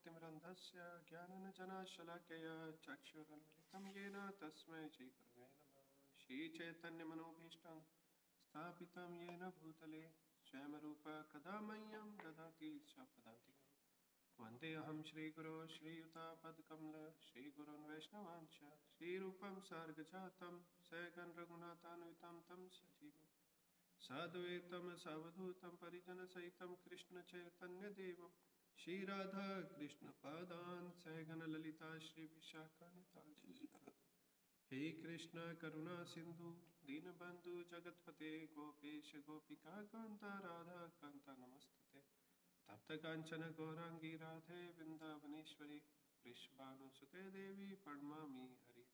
ज्ञानतिमिरन्धस्य ज्ञानञ्जनशलाकया चक्षुरुन्मिलितं येन तस्मै श्रीगुरवे नमः। श्रीचैतन्यमनोभीष्टं स्थापितं येन भूतले स्वयं रूप कदा मह्यं ददाति स्वपदान्तिकं। वन्देऽहं श्रीगुरो श्रीयुतापदकमल श्रीगुरुन् वैष्णवांश्च श्रीरूपं सार्गजातं सगं रघुनाथान्वितं तं सजीवम् साद्वैतं सावधूतं परिजनसहितं कृष्णचैतन्यदेवं श्रीराधा कृष्णपादान् सगं ललिता श्रीविशाखान्वितांश्च। हे कृष्ण करुणा सिंधु दीनबंधु जगतपते गोपेश गोपिकान्त राधा कान्त नमस्तुते। तप्त कांचन गौरांगी राधे वृंदावनेश्वरी वृषभानुसुते देवी प्रणमामि हरि।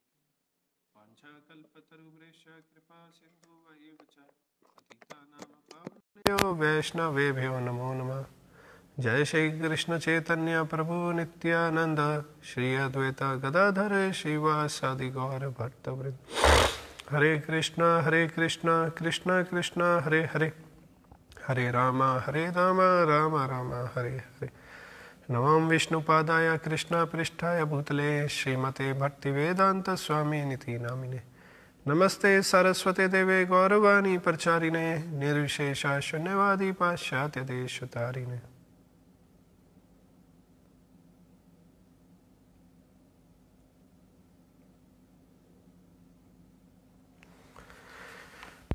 वाञ्छाकल्पतरुभ्यश्च कृपा सिन्धु एव च पतितानां पावनेभ्यो वैष्णवेभ्यो नमो नमः। जय श्री कृष्ण चैतन्य प्रभु नित्यानंद श्री अद्वैत गदाधर श्रीवासादि गौर भक्तवृंद। हरे कृष्ण कृष्ण कृष्ण हरे हरे हरे राम राम राम हरे हरे। नमो विष्णुपादाय कृष्ण पृष्ठाय भूतले श्रीमते भक्तिवेदांत स्वामी निति नामिने। नमस्ते सरस्वती देवे गौरवाणी प्रचारिणे निर्विशेषा शून्यवादी पाश्चात्य देशतारिणे।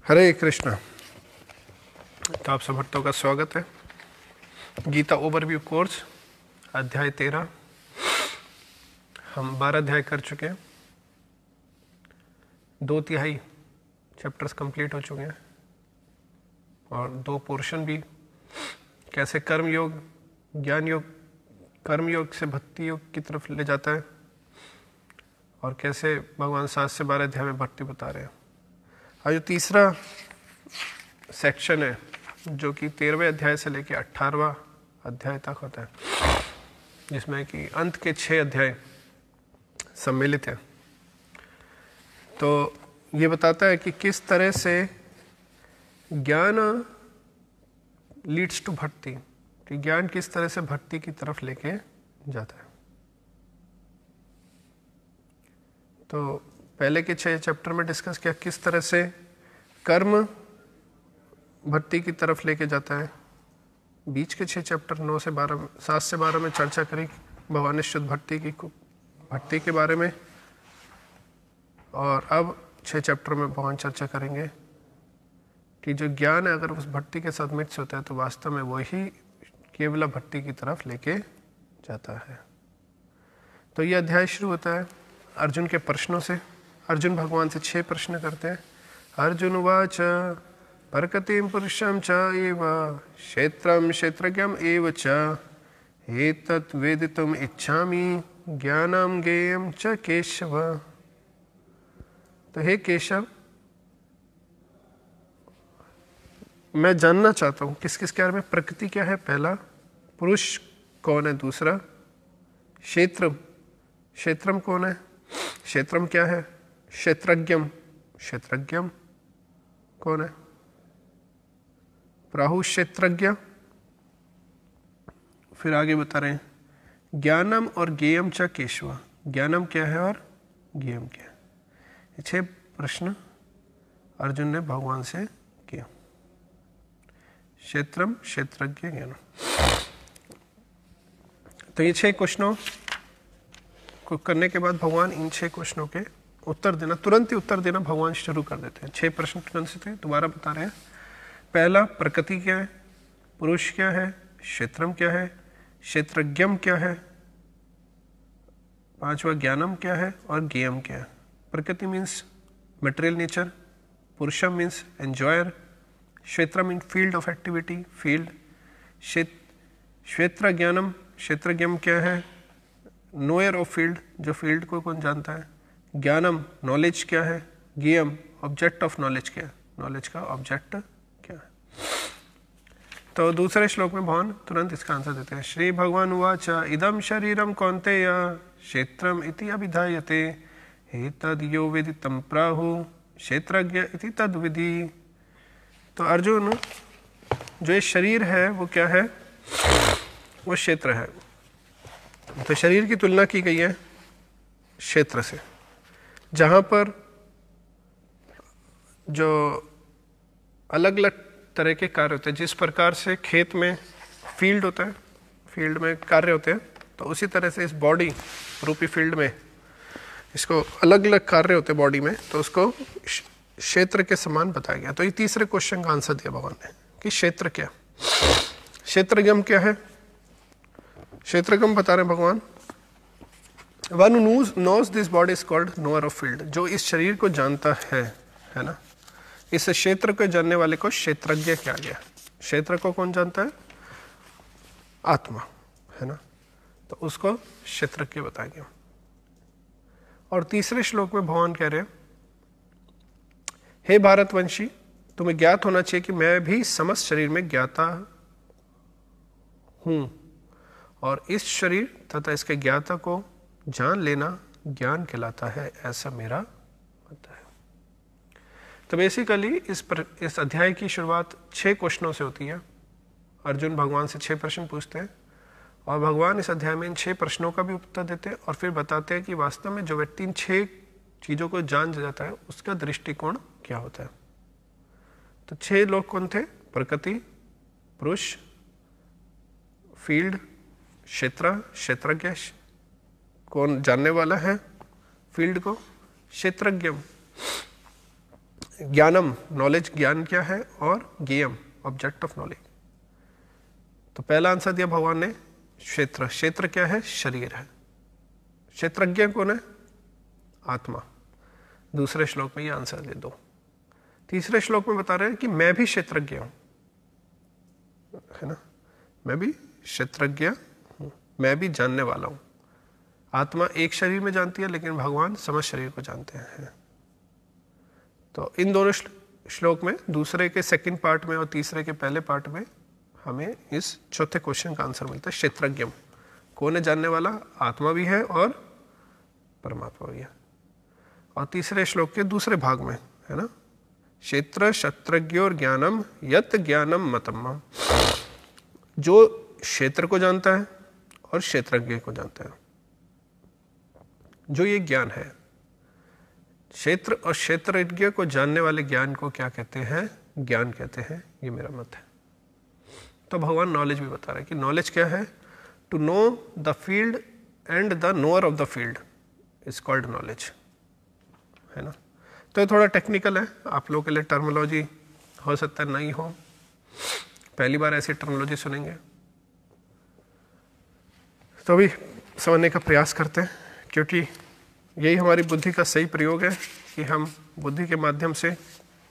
हरे कृष्ण। तो आप सब भक्तों का स्वागत है। गीता ओवरव्यू कोर्स अध्याय 13 हम 12 अध्याय कर चुके हैं। 2/3 चैप्टर्स कंप्लीट हो चुके हैं और 2 पोर्शन भी, कैसे कर्म योग ज्ञान योग कर्म योग से भक्ति योग की तरफ ले जाता है और कैसे भगवान 7 से 12 अध्याय में भक्ति बता रहे हैं। और जो तीसरा सेक्शन है जो कि 13वें अध्याय से लेकर 18वां अध्याय तक होता है, जिसमें कि अंत के 6 अध्याय सम्मिलित है। तो ये बताता है कि किस तरह से ज्ञान लीड्स टू भक्ति, कि ज्ञान किस तरह से भक्ति की तरफ लेके जाता है। तो पहले के 6 चैप्टर में डिस्कस किया किस तरह से कर्म भक्ति की तरफ लेके जाता है। बीच के 6 चैप्टर 7 से 12 में चर्चा करी भगवान ने शुद्ध भक्ति के बारे में, और अब 6 चैप्टर में भगवान चर्चा करेंगे कि जो ज्ञान है अगर उस भक्ति के साथ मिक्स होता है तो वास्तव में वही केवल भक्ति की तरफ लेके जाता है। तो ये अध्याय शुरू होता है अर्जुन के प्रश्नों से। अर्जुन भगवान से 6 प्रश्न करते हैं। अर्जुन उवाच परकतिं पुरुषं च एव क्षेत्रं क्षेत्रज्ञम् एव च एतत् वेदितुम् इच्छामि ज्ञानं ज्ञेयं च केशव। तो हे केशव, मैं जानना चाहता हूँ किस किस के बारे में। प्रकृति क्या है पहला, पुरुष कौन है दूसरा, क्षेत्रम कौन है, क्षेत्रम क्या है, क्षेत्रज्ञम कौन है, प्राहु क्षेत्रज्ञ। फिर आगे बता रहे हैं ज्ञानम और ज्ञेयम च केशव, ज्ञानम क्या है और ज्ञेयम क्या है। ये 6 प्रश्न अर्जुन ने भगवान से किया। क्षेत्रम क्षेत्रज्ञ ज्ञानम। तो ये 6 क्वेश्चनों को करने के बाद भगवान इन 6 क्वेश्चनों के उत्तर देना, तुरंत ही उत्तर देना भगवान शुरू कर देते हैं। 6 प्रश्न तुरंत से थे, दोबारा बता रहे हैं। पहला प्रकृति क्या है, पुरुष क्या है, क्षेत्रम क्या है, क्षेत्रज्ञम क्या है, 5वां ज्ञानम क्या है और ज्ञेयम क्या है। प्रकृति मीन्स मटेरियल नेचर, पुरुषम मीन्स एंजॉयर, क्षेत्र mean field of activity, field. क्षेत्र ज्ञानम, क्षेत्रज्ञम क्या है, नोयर ऑफ फील्ड, जो फील्ड को कौन जानता है। ज्ञानम नॉलेज क्या है, ज्ञेयम ऑब्जेक्ट ऑफ नॉलेज क्या है, नॉलेज का ऑब्जेक्ट क्या है। तो दूसरे श्लोक में भगवान तुरंत इसका आंसर देते हैं। श्री भगवान उवाच इदम शरीरम कौन्तेय क्षेत्रम इति अभिधायते एतद् यो वेदितं प्राहु क्षेत्रज्ञ इति तद्विधि। तो अर्जुन, जो ये शरीर है वो क्या है, वो क्षेत्र है। तो शरीर की तुलना की गई है क्षेत्र से, जहां पर जो अलग अलग तरह के कार्य होते हैं, जिस प्रकार से खेत में फील्ड होता है, फील्ड में कार्य होते हैं, तो उसी तरह से इस बॉडी रूपी फील्ड में इसको अलग अलग कार्य होते हैं बॉडी में, तो उसको क्षेत्र के समान बताया गया। तो ये तीसरे क्वेश्चन का आंसर दिया भगवान ने कि क्षेत्र क्या, क्षेत्रज्ञम क्या है। क्षेत्रज्ञम बता रहे हैं भगवान, one who knows this body is called knower of field, जो इस शरीर को जानता है ना, इस क्षेत्र को जानने वाले को क्षेत्रज्ञ किया गया। क्षेत्र को कौन जानता है? आत्मा, है ना, तो उसको क्षेत्रज्ञ बताया गया। और तीसरे श्लोक में भगवान कह रहे हैं, हे भारतवंशी, तुम्हें ज्ञात होना चाहिए कि मैं भी समस्त शरीर में ज्ञाता हूं, और इस शरीर तथा इसके ज्ञाता को जान लेना ज्ञान कहलाता है, ऐसा मेरा मत है। तो बेसिकली इस अध्याय की शुरुआत 6 क्वेश्चनों से होती है। अर्जुन भगवान से 6 प्रश्न पूछते हैं और भगवान इस अध्याय में इन 6 प्रश्नों का भी उत्तर देते हैं और फिर बताते हैं कि वास्तव में जो व्यक्ति इन 6 चीजों को जान जाता है उसका दृष्टिकोण क्या होता है। तो 6 लोग कौन थे? प्रकृति, पुरुष, फील्ड, क्षेत्रज्ञ, कौन जानने वाला है फील्ड को, क्षेत्रज्ञम, ज्ञानम, नॉलेज, ज्ञान क्या है, और ज्ञेयम, ऑब्जेक्ट ऑफ नॉलेज। तो पहला आंसर दिया भगवान ने क्षेत्र। क्षेत्र क्या है? शरीर है। क्षेत्रज्ञ कौन है? आत्मा। दूसरे श्लोक में ये आंसर दे दो। तीसरे श्लोक में बता रहे हैं कि मैं भी क्षेत्रज्ञ हूं, है ना, मैं भी क्षेत्रज्ञ हूं, मैं भी जानने वाला हूं। आत्मा एक शरीर में जानती है, लेकिन भगवान समस्त शरीर को जानते हैं। तो इन दोनों श्लोक में, दूसरे के सेकंड पार्ट में और तीसरे के पहले पार्ट में, हमें इस चौथे क्वेश्चन का आंसर मिलता है क्षेत्रज्ञ। कौन है जानने वाला? आत्मा भी है और परमात्मा भी है। और तीसरे श्लोक के दूसरे भाग में, है ना, क्षेत्र क्षेत्रज्ञोर ज्ञानम यत ज्ञानम मतम, जो क्षेत्र को जानता है और क्षेत्रज्ञ को जानता है, जो ये ज्ञान है, क्षेत्र और क्षेत्रज्ञ को जानने वाले ज्ञान को क्या कहते हैं? ज्ञान कहते हैं। ये मेरा मत है। तो भगवान नॉलेज भी बता रहे हैं कि नॉलेज क्या है? To know the field and the knower of the field is called knowledge, है ना। तो ये थोड़ा टेक्निकल है, आप लोगों के लिए टर्मिनोलॉजी हो सकता है नहीं हो, पहली बार ऐसी टर्मिनोलॉजी सुनेंगे, तो भी समझने का प्रयास करते हैं, क्योंकि यही हमारी बुद्धि का सही प्रयोग है कि हम बुद्धि के माध्यम से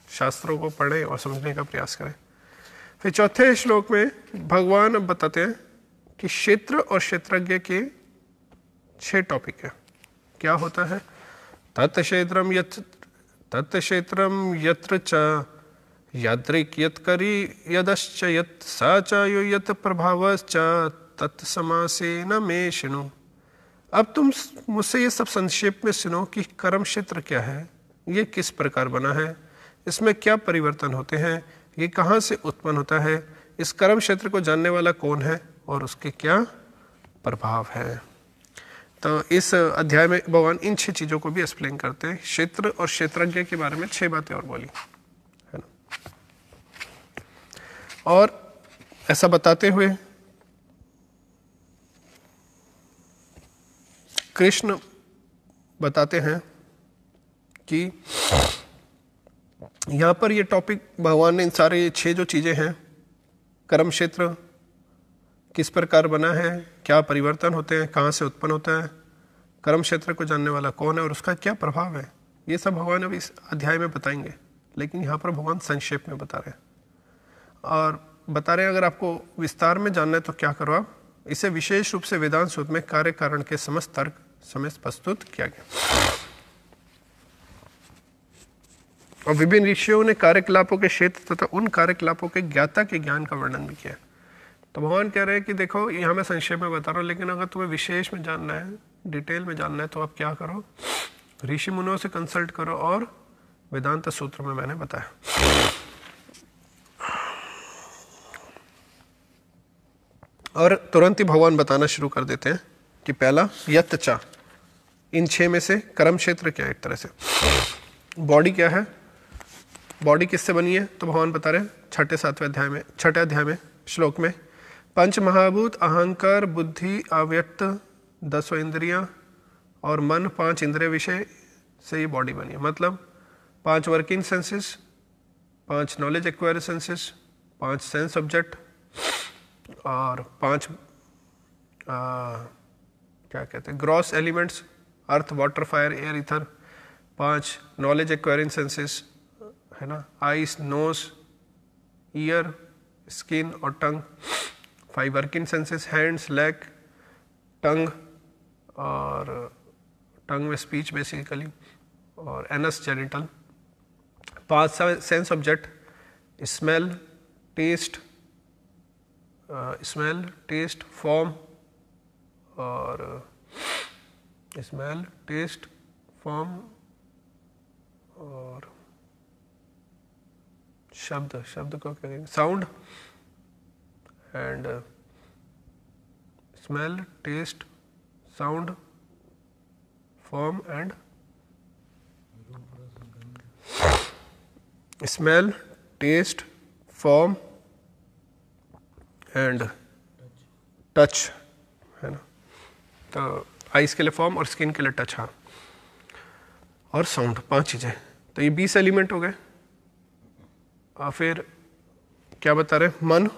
शास्त्रों को पढ़ें और समझने का प्रयास करें। फिर चौथे श्लोक में भगवान अब बताते हैं कि क्षेत्र और क्षेत्रज्ञ के 6 टॉपिक है। क्या होता है? तत्क्षेत्रम यत्र च यादृक् यत्करी यदश्च यत् सा च यो यत् प्रभावश्च तत्समासेन मे शृणु। अब तुम मुझसे ये सब संक्षेप में सुनो कि कर्म क्षेत्र क्या है, ये किस प्रकार बना है, इसमें क्या परिवर्तन होते हैं, ये कहाँ से उत्पन्न होता है, इस कर्म क्षेत्र को जानने वाला कौन है और उसके क्या प्रभाव है। तो इस अध्याय में भगवान इन 6 चीजों को भी एक्सप्लेन करते हैं। क्षेत्र और क्षेत्रज्ञ के बारे में 6 बातें और बोली, है ना। और ऐसा बताते हुए कृष्ण बताते हैं कि यहां पर ये टॉपिक भगवान ने इन सारे 6 जो चीजें हैं, कर्म क्षेत्र किस प्रकार बना है, क्या परिवर्तन होते हैं, कहाँ से उत्पन्न होता है, कर्म क्षेत्र को जानने वाला कौन है और उसका क्या प्रभाव है, ये सब भगवान अब इस अध्याय में बताएंगे। लेकिन यहाँ पर भगवान संक्षेप में बता रहे हैं और बता रहे हैं अगर आपको विस्तार में जानना है तो क्या करो, आप इसे विशेष रूप से वेदांत सूत्र में कार्य कारण के समस्त तर्क समेत प्रस्तुत किया गया। और विभिन्न ऋषियों ने कार्यकलापों के क्षेत्र तथा उन कार्यकलापों के ज्ञाता के ज्ञान का वर्णन भी किया। तो भगवान कह रहे हैं कि देखो यहाँ मैं संक्षेप में बता रहा हूँ, लेकिन अगर तुम्हें विशेष में जानना है, डिटेल में जानना है, तो आप क्या करो, ऋषि मुनियों से कंसल्ट करो और वेदांत सूत्र में मैंने बताया। और तुरंत ही भगवान बताना शुरू कर देते हैं कि पहला यत चा, इन 6 में से कर्म क्षेत्र क्या है। एक तरह से बॉडी क्या है, बॉडी किससे बनी है, तो भगवान बता रहे हैं छठे अध्याय में श्लोक में, पंच महाभूत अहंकार बुद्धि अव्यक्त 10 इंद्रियां और मन 5 इंद्रिय विषय से ये बॉडी बनी है। मतलब 5 working senses, 5 knowledge acquire senses, 5 sense object और 5 क्या कहते हैं gross elements, earth water fire air ether, 5 knowledge acquiring senses है ना, आईज नोज ईयर स्किन और टंग, 5 वर्किंग सेंसेस हैंड्स लेग टंग, और टंग में स्पीच बेसिकली, और anus genital, 5 sense object smell taste form और स्मेल टेस्ट फॉर्म और शब्द को क्या कहेंगे, sound and smell taste sound form and smell taste form and touch है ना। तो आइस के लिए फॉर्म और स्किन के लिए टच, हाँ, और साउंड, 5 चीजें। तो ये 20 एलिमेंट हो गए। और फिर क्या बता रहे, मन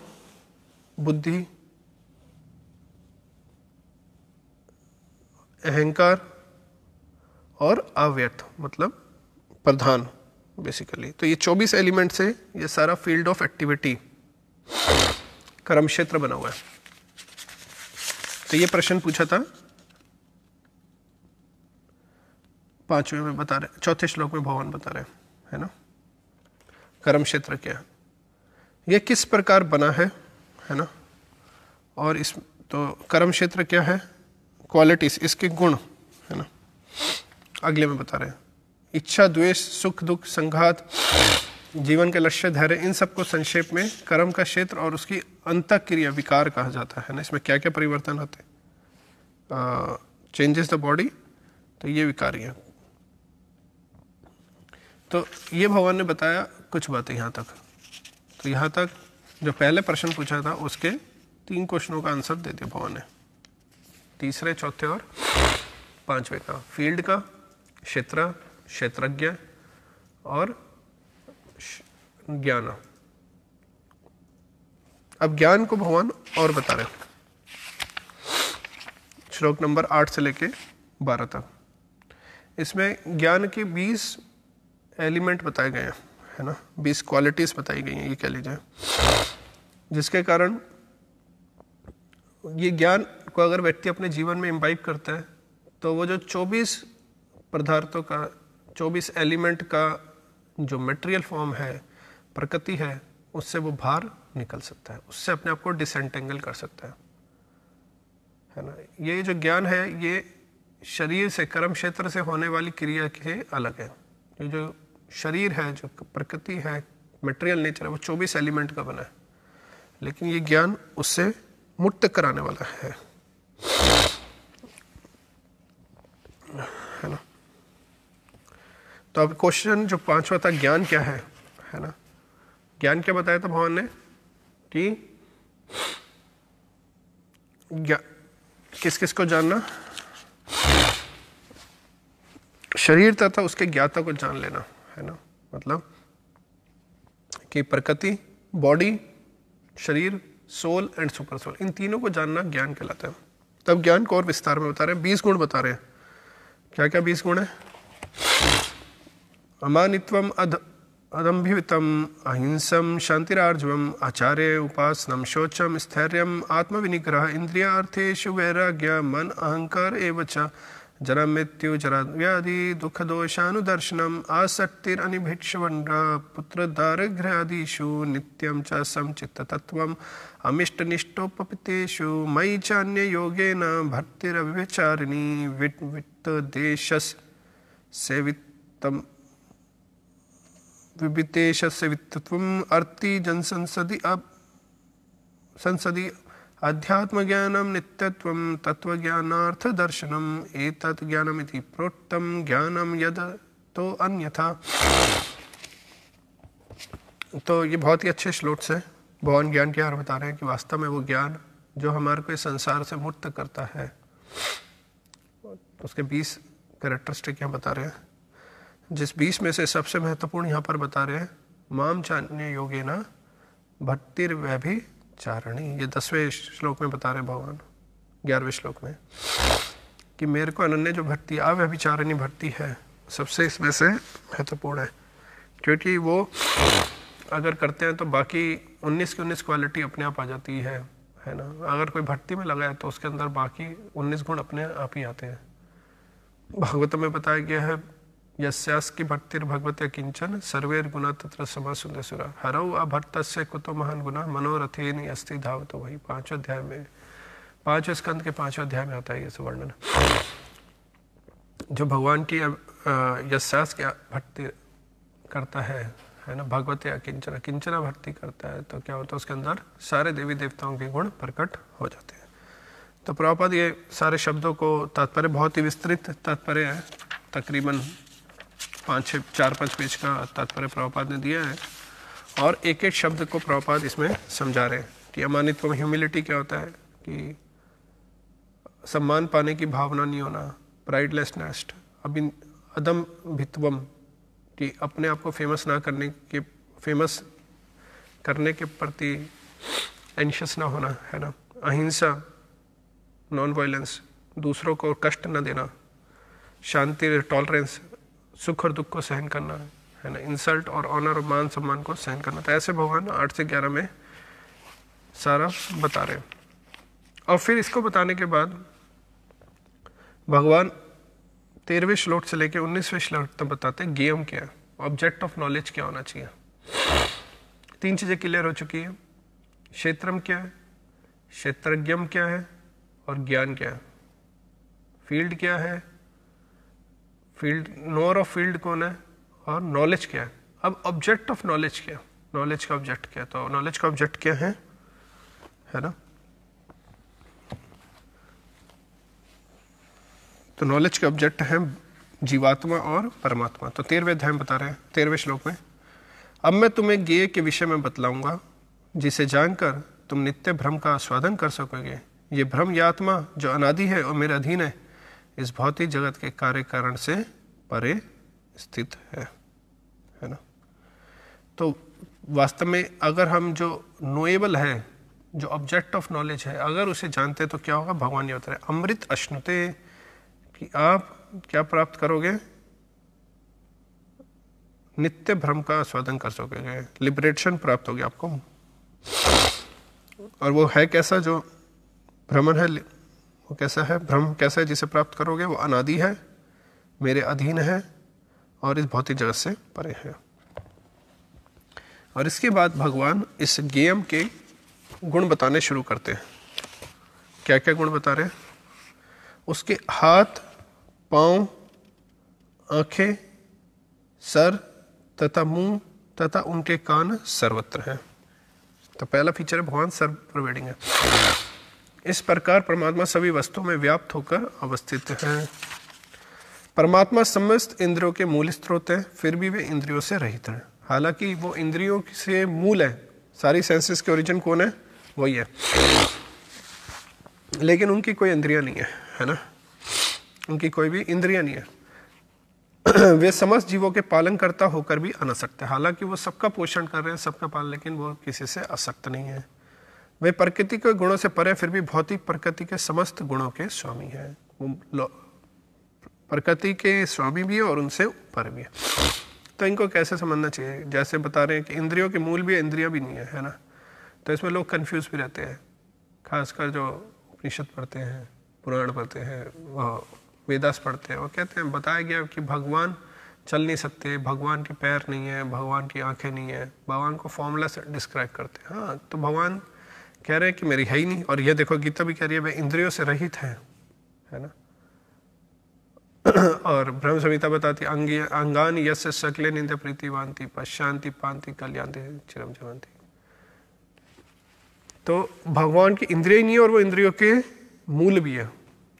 बुद्धि अहंकार और अव्यक्त मतलब प्रधान बेसिकली। तो ये 24 एलिमेंट से ये सारा फील्ड ऑफ एक्टिविटी कर्म क्षेत्र बना हुआ है। तो ये प्रश्न पूछा था 5वें में बता रहे, 4थे श्लोक में भगवान बता रहे है ना, कर्म क्षेत्र क्या है, यह किस प्रकार बना है ना। और इस तो कर्म क्षेत्र क्या है, क्वालिटीज, इसके गुण है ना, अगले में बता रहे हैं। इच्छा द्वेष सुख दुख संघात जीवन के लक्ष्य धैर्य, इन सबको संक्षेप में कर्म का क्षेत्र और उसकी अंतःक्रिया विकार कहा जाता है ना। इसमें क्या क्या परिवर्तन आते हैं, चेंजेस द बॉडी, तो ये विकार है। तो ये भगवान ने बताया कुछ बातें यहाँ तक। तो यहाँ तक जो पहले प्रश्न पूछा था उसके 3 क्वेश्चनों का आंसर दे दिया भगवान ने, तीसरे चौथे और 5वें का, फील्ड का, क्षेत्रज्ञ और ज्ञान। अब ज्ञान को भगवान और बता रहे, श्लोक नंबर 8 से लेके 12 तक। इसमें ज्ञान के 20 एलिमेंट बताए गए हैं है ना, 20 क्वालिटीज बताई गई हैं, ये कह लीजिए, जिसके कारण ये ज्ञान को अगर व्यक्ति अपने जीवन में इम्बाइब करता है तो वो जो 24 पदार्थों का, 24 एलिमेंट का जो मटेरियल फॉर्म है, प्रकृति है, उससे वो बाहर निकल सकता है, उससे अपने आप को डिसेंटेंगल कर सकता है ना। ये जो ज्ञान है ये शरीर से, कर्म क्षेत्र से होने वाली क्रिया के अलग है। ये जो शरीर है, जो प्रकृति है, मटेरियल नेचर है, वो 24 एलिमेंट का बना है, लेकिन ये ज्ञान उससे मुक्त कराने वाला है ना। तो अब क्वेश्चन जो 5वां था, ज्ञान क्या है ना। ज्ञान क्या बताया था भगवान ने कि किस किस को जानना, शरीर तथा उसके ज्ञाता को जान लेना है ना। मतलब कि प्रकृति, बॉडी, शरीर, सोल एंड सुपर सोल, इन तीनों को जानना ज्ञान कहलाता है। तब ज्ञान को और विस्तार में बता रहे हैं, 20 गुण बता रहे हैं। क्या क्या 20 गुण है, अमानित्वम अदम्भितम अहिंसम शांतिरार्जवम आचार्य उपासनम शौचम स्थैर्यम आत्मविनिग्रह इंद्रियार्थेषु वैराग्य मन अहंकार एवच जन्म मृत्यु जरा व्याधि दुख दोषानुदर्शनम आसक्तिर अनिभिक्षवंड पुत्र दारिद्र्यादिषु नित्यं च समचित्त तत्वम अमिष्ट निष्ठोपपितेषु मयि च अन्य योगेन भक्तिरव्यभिचारिणी वित्त देशस सेवितम विवितेश सेवित्वम अर्ति जनसंसदि संसदि अध्यात्म ज्ञानम नित्यत्वम तत्वज्ञानार्थ दर्शनम एतत् ज्ञानम इति प्रोक्तम ज्ञानम यद तो अन्यथा। तो ये बहुत ही अच्छे श्लोक है। भगवान ज्ञान की और बता रहे हैं कि वास्तव में वो ज्ञान जो हमारे को इस संसार से मुक्त करता है, उसके 20 कैरेक्टरिस्टिक यहाँ बता रहे हैं, जिस 20 में से सबसे महत्वपूर्ण यहाँ पर बता रहे हैं माम चान्य योगेन भक्तिर्व्यभिचारिणी। ये 10वें श्लोक में बता रहे हैं भगवान, 11वें श्लोक में, कि मेरे को अनन्य जो भक्ति अव्यभिचारिणी भक्ति है सबसे इसमें से महत्वपूर्ण है, क्योंकि वो अगर करते हैं तो बाकी 19 की 19 क्वालिटी अपने आप आ जाती है ना। अगर कोई भक्ति में लगा है तो उसके अंदर बाकी 19 गुण अपने आप ही आते हैं। भागवत में बताया गया है यस्यास की भक्तिर भगवते किंचन सर्वेर गुणा तत्र समासुंदर सुरा हरौ अभक्तस्य कुतो महान गुना मनोरथेन अस्ति धावतो। वही 5वें अध्याय में, 5वें स्कंद के 5वें अध्याय में आता है ये वर्णन। जो भगवान की यस्यास की भक्ति करता है ना, भगवते अकिंचन किंचना भक्ति करता है तो क्या होता है उसके अंदर सारे देवी देवताओं के गुण प्रकट हो जाते हैं। तो प्रभुपाद ये सारे शब्दों को तात्पर्य बहुत ही विस्तृत तात्पर्य है, तकरीबन 4-5 पेज का तात्पर्य प्रभुपाद ने दिया है, और एक एक शब्द को प्रभुपाद इसमें समझा रहे हैं कि अमानित्व में ह्यूमिलिटी क्या होता है, कि सम्मान पाने की भावना नहीं होना, प्राइडलेसनेस, अदम भित्वम, कि अपने आप को फेमस करने के प्रति एंशियस ना होना, है ना, अहिंसा, नॉन वायलेंस, दूसरों को कष्ट न देना, शांति, टॉलरेंस, सुख और दुख को सहन करना, है ना, इंसल्ट और ऑनर और मान सम्मान को सहन करना। तो ऐसे भगवान 8 से 11 में सारा बता रहे हैं। और फिर इसको बताने के बाद भगवान 13वें श्लोक से लेकर 19वें श्लोक तक बताते हैं ज्ञेयम क्या है, ऑब्जेक्ट ऑफ नॉलेज क्या होना चाहिए। 3 चीजें क्लियर हो चुकी है, क्षेत्रम क्या है, क्षेत्रज्ञम क्या है, और ज्ञान क्या है। फील्ड क्या है, फील्ड, नोअर ऑफ फील्ड कौन है, और नॉलेज क्या है। अब ऑब्जेक्ट ऑफ नॉलेज क्या है, नॉलेज का ऑब्जेक्ट क्या है। तो नॉलेज का ऑब्जेक्ट क्या है ना, तो नॉलेज के ऑब्जेक्ट है जीवात्मा और परमात्मा। तो 13वें अध्याय में बता रहे हैं 13वें श्लोक में, अब मैं तुम्हें ज्ञेय के विषय में बतलाऊंगा जिसे जानकर तुम नित्य भ्रम का आस्वादन कर सकोगे। ये भ्रम या आत्मा जो अनादि है और मेरे अधीन है, इस भौतिक जगत के कार्य कारण से परे स्थित है ना। तो वास्तव में अगर हम जो नोएबल है, जो ऑब्जेक्ट ऑफ नॉलेज है, अगर उसे जानते तो क्या होगा, भगवान ये बता रहे अमृत अश्नुते, कि आप क्या प्राप्त करोगे, नित्य भ्रम का आस्वादन कर सकोगे, लिबरेशन प्राप्त होगी आपको। और वो है कैसा, जो भ्रमण है वो कैसा है, भ्रम कैसा है जिसे प्राप्त करोगे, वो अनादि है, मेरे अधीन है और इस भौतिक जगत से परे है। और इसके बाद भगवान इस ज्ञेयम के गुण बताने शुरू करते हैं। क्या क्या गुण बता रहे हैं, उसके हाथ, पांव, आंखें, सर तथा मुंह तथा उनके कान सर्वत्र हैं। तो पहला फीचर है भगवान सर्वप्रवेडिंग है। इस प्रकार परमात्मा सभी वस्तुओं में व्याप्त होकर अवस्थित है। परमात्मा समस्त इंद्रियों के मूल स्रोत है, फिर भी वे इंद्रियों से रहित हैं। हालांकि वो इंद्रियों से मूल है, सारी सेंसेस के ओरिजिन कौन है, वही है, लेकिन उनकी कोई इंद्रियां नहीं है ना, उनकी कोई भी इंद्रियां नहीं है। वे समस्त जीवों के पालन करता होकर भी अनासक्त है। हालांकि वो सबका पोषण कर रहे हैं, सबका पालन, लेकिन वो किसी से आसक्त नहीं है। वे प्रकृति के गुणों से परे, फिर भी भौतिक प्रकृति के समस्त गुणों के स्वामी है। वो प्रकृति के स्वामी भी है और उनसे ऊपर भी है। तो इनको कैसे समझना चाहिए, जैसे बता रहे हैं कि इंद्रियों के मूल भी, इंद्रियां भी नहीं है ना। तो इसमें लोग कंफ्यूज भी रहते हैं, खासकर जो उपनिषद पढ़ते हैं, पुराण पढ़ते हैं, वेदास पढ़ते हैं। वो कहते हैं, बताया गया कि भगवान चल नहीं सकते, भगवान के पैर नहीं है, भगवान की आंखें नहीं है, भगवान को फॉर्मूला से डिस्क्राइब करते हैं। हाँ, तो भगवान कह रहे हैं कि मेरी है ही नहीं। और ये देखो गीता भी कह रही है वे इंद्रियों से रहित है ना। और ब्रह्म संहिता बताती अंगान यस्य सकले निंद प्रीतिवांति पश्चांति पांति कल्याणति चिरम जवंति। तो भगवान की इंद्रिय नहीं है और वो इंद्रियों के मूल भी है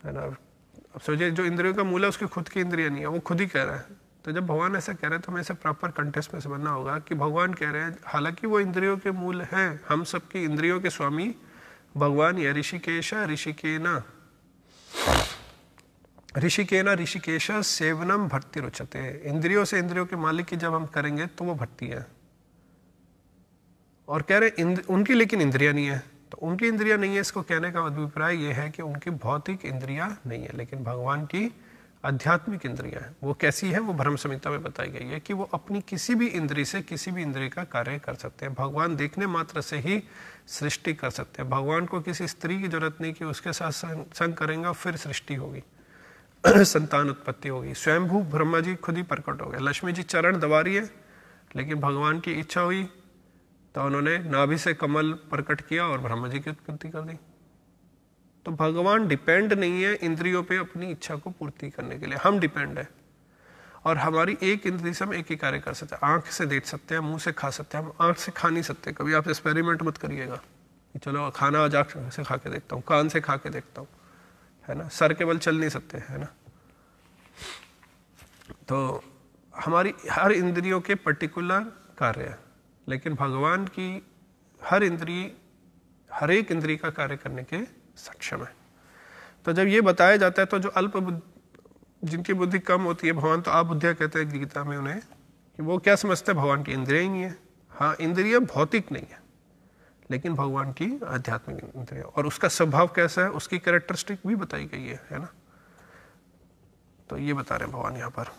ना। अब सोचिए, जो इंद्रियों का मूल है उसकी खुद की इंद्रिय नहीं है, वो खुद ही कह रहा है। तो जब भगवान ऐसा कह रहे हैं तो हमें ऐसे प्रॉपर कंटेक्स्ट में समझना होगा कि भगवान कह रहे हैं हालांकि वो इंद्रियों के मूल हैं, हम सबकी इंद्रियों के स्वामी भगवान या ऋषिकेश सेवनम भक्ति रुचते। इंद्रियों से इंद्रियों के मालिक की जब हम करेंगे तो वो भक्ति है। और कह रहे उनकी लेकिन इंद्रियां नहीं है, तो उनकी इंद्रियां नहीं है, इसको कहने का अभिप्राय ये है कि उनकी भौतिक इंद्रियां नहीं है, लेकिन भगवान की आध्यात्मिक इंद्रियां हैं। वो कैसी है, वो भ्रम संहिता में बताई गई है कि वो अपनी किसी भी इंद्रिय से किसी भी इंद्रिय का कार्य कर सकते हैं। भगवान देखने मात्र से ही सृष्टि कर सकते हैं। भगवान को किसी स्त्री की जरूरत नहीं कि उसके साथ संग करेंगे और फिर सृष्टि होगी, संतान उत्पत्ति होगी। स्वयंभू ब्रह्मा जी खुद ही प्रकट हो गए। लक्ष्मी जी चरण दबा रही है, लेकिन भगवान की इच्छा हुई तो उन्होंने नाभि से कमल प्रकट किया और ब्रह्मा जी की उत्पत्ति कर दी। तो भगवान डिपेंड नहीं है इंद्रियों पे अपनी इच्छा को पूर्ति करने के लिए, हम डिपेंड है। और हमारी एक इंद्रिय से हम एक ही कार्य कर सकते हैं। आंख से देख सकते हैं, मुंह से खा सकते हैं, हम आंख से खा नहीं सकते। कभी आप एक्सपेरिमेंट मत करिएगा कि चलो खाना आज आंख से खा के देखता हूँ, कान से खा के देखता हूँ, है ना। सर केवल चल नहीं सकते, है ना। तो हमारी हर इंद्रियों के पर्टिकुलर कार्य है, लेकिन भगवान की हर इंद्रिय हर एक इंद्रिय का कार्य करने के सक्षम है। तो जब ये बताया जाता है तो जो जिनकी बुद्धि कम होती है, भगवान तो आप बुद्धिया कहते हैं गीता में उन्हें, कि वो क्या समझते हैं भगवान की इंद्रिय ही नहीं है। हाँ, इंद्रिय भौतिक नहीं है, लेकिन भगवान की आध्यात्मिक इंद्रिय, और उसका स्वभाव कैसा है, उसकी कैरेक्टरिस्टिक भी बताई गई है ना। तो ये बता रहे हैं भगवान यहाँ पर।